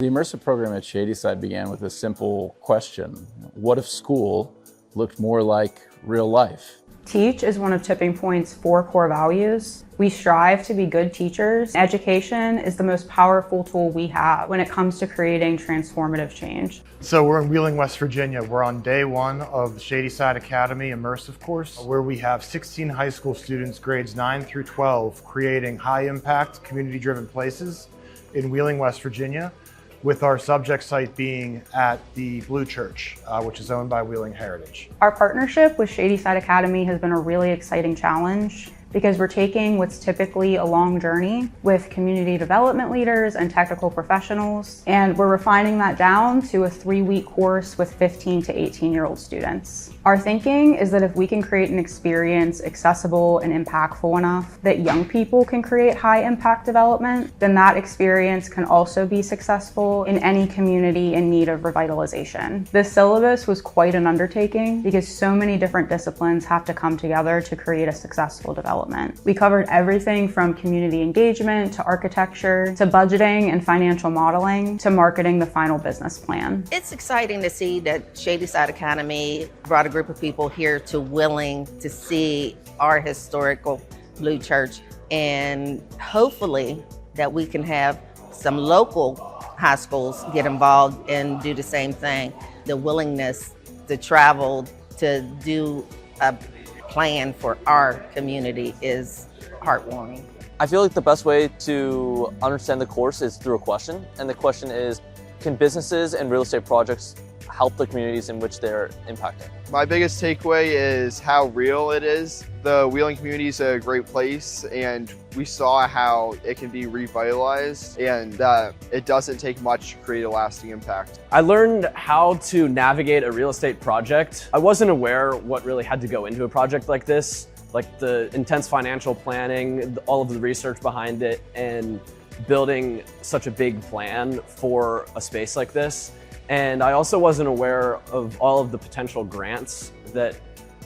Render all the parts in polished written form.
The immersive program at Shady began with a simple question. What if school looked more like real life? Teach is one of Tipping Point's 4 core values. We strive to be good teachers. Education is the most powerful tool we have when it comes to creating transformative change. So we're in Wheeling, West Virginia. We're on day 1 of the Shady Academy Immersive course, where we have 16 high school students, grades 9 through 12, creating high-impact, community-driven places in Wheeling, West Virginia, with our subject site being at the Blue Church, which is owned by Wheeling Heritage. Our partnership with Shady Academy has been a really exciting challenge because we're taking what's typically a long journey with community development leaders and technical professionals, and we're refining that down to a 3-week course with 15 to 18-year-old students. Our thinking is that if we can create an experience accessible and impactful enough that young people can create high impact development, then that experience can also be successful in any community in need of revitalization. This syllabus was quite an undertaking because so many different disciplines have to come together to create a successful development. We covered everything from community engagement to architecture to budgeting and financial modeling to marketing the final business plan. It's exciting to see that Shady Academy brought a group of people here to Wheeling to see our historical Blue Church, and hopefully that we can have some local high schools get involved and do the same thing. The willingness to travel to do a plan for our community is heartwarming. I feel like the best way to understand the course is through a question, and the question is, can businesses and real estate projects help the communities in which they're impacting? My biggest takeaway is how real it is. The Wheeling community is a great place, and we saw how it can be revitalized and that it doesn't take much to create a lasting impact. I learned how to navigate a real estate project. I wasn't aware what really had to go into a project like this, like the intense financial planning, all of the research behind it, and building such a big plan for a space like this. And I also wasn't aware of all of the potential grants that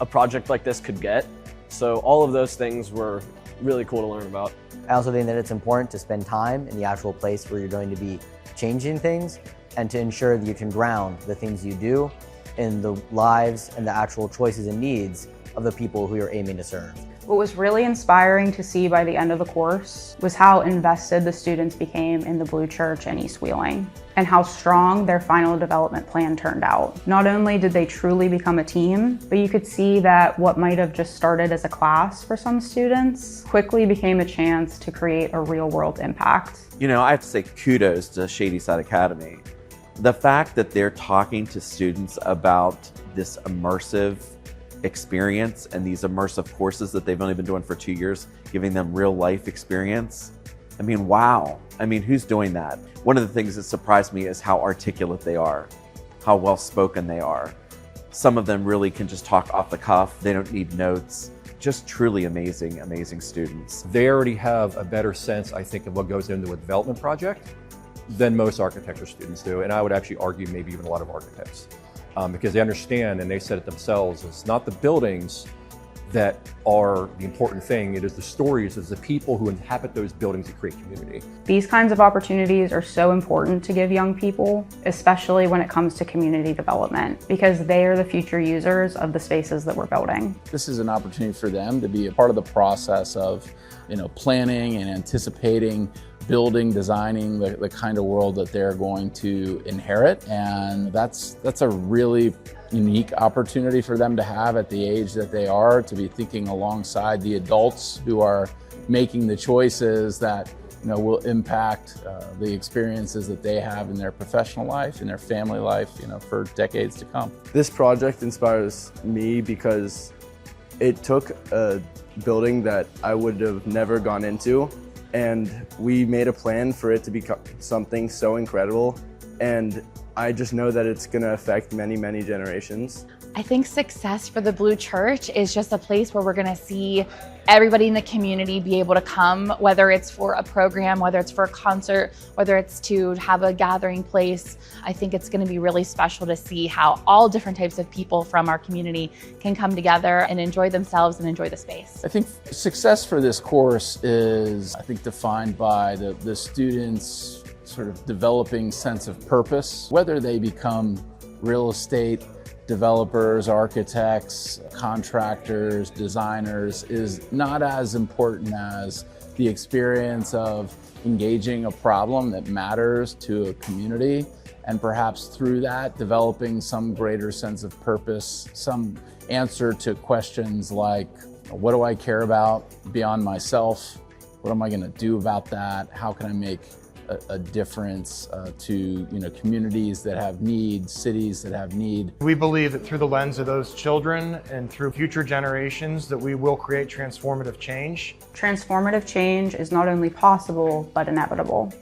a project like this could get. So all of those things were really cool to learn about. I also think that it's important to spend time in the actual place where you're going to be changing things, and to ensure that you can ground the things you do in the lives and the actual choices and needs of the people who you're aiming to serve. What was really inspiring to see by the end of the course was how invested the students became in the Blue Church in East Wheeling, and how strong their final development plan turned out. Not only did they truly become a team, but you could see that what might have just started as a class for some students quickly became a chance to create a real-world impact. You know, I have to say kudos to Shady Academy. The fact that they're talking to students about this immersive experience and these immersive courses that they've only been doing for 2 years, giving them real life experience. I mean, wow. I mean, who's doing that? One of the things that surprised me is how articulate they are, how well spoken they are. Some of them really can just talk off the cuff. They don't need notes. Just truly amazing, amazing students. They already have a better sense, I think, of what goes into a development project than most architecture students do. And I would actually argue maybe even a lot of architects. Because they understand, and they said it themselves, it's not the buildings that are the important thing, it is the stories, it's the people who inhabit those buildings that create community. These kinds of opportunities are so important to give young people, especially when it comes to community development, because they are the future users of the spaces that we're building. This is an opportunity for them to be a part of the process of, planning and anticipating, building, designing the kind of world that they're going to inherit. And that's a really unique opportunity for them to have at the age that they are, to be thinking alongside the adults who are making the choices that will impact the experiences that they have in their professional life, in their family life, for decades to come. This project inspires me because it took a building that I would have never gone into, and we made a plan for it to become something so incredible, and I just know that it's going to affect many, many generations. I think success for the Blue Church is just a place where we're going to see everybody in the community be able to come, whether it's for a program, whether it's for a concert, whether it's to have a gathering place. I think it's going to be really special to see how all different types of people from our community can come together and enjoy themselves and enjoy the space. I think success for this course is, defined by the students sort of developing sense of purpose, whether they become real estate developers, architects, contractors, designers, is not as important as the experience of engaging a problem that matters to a community, and perhaps through that developing some greater sense of purpose, some answer to questions like, what do I care about beyond myself? What am I going to do about that? How can I make a difference to communities that have need, cities that have need? We believe that through the lens of those children and through future generations that we will create transformative change. Transformative change is not only possible, but inevitable.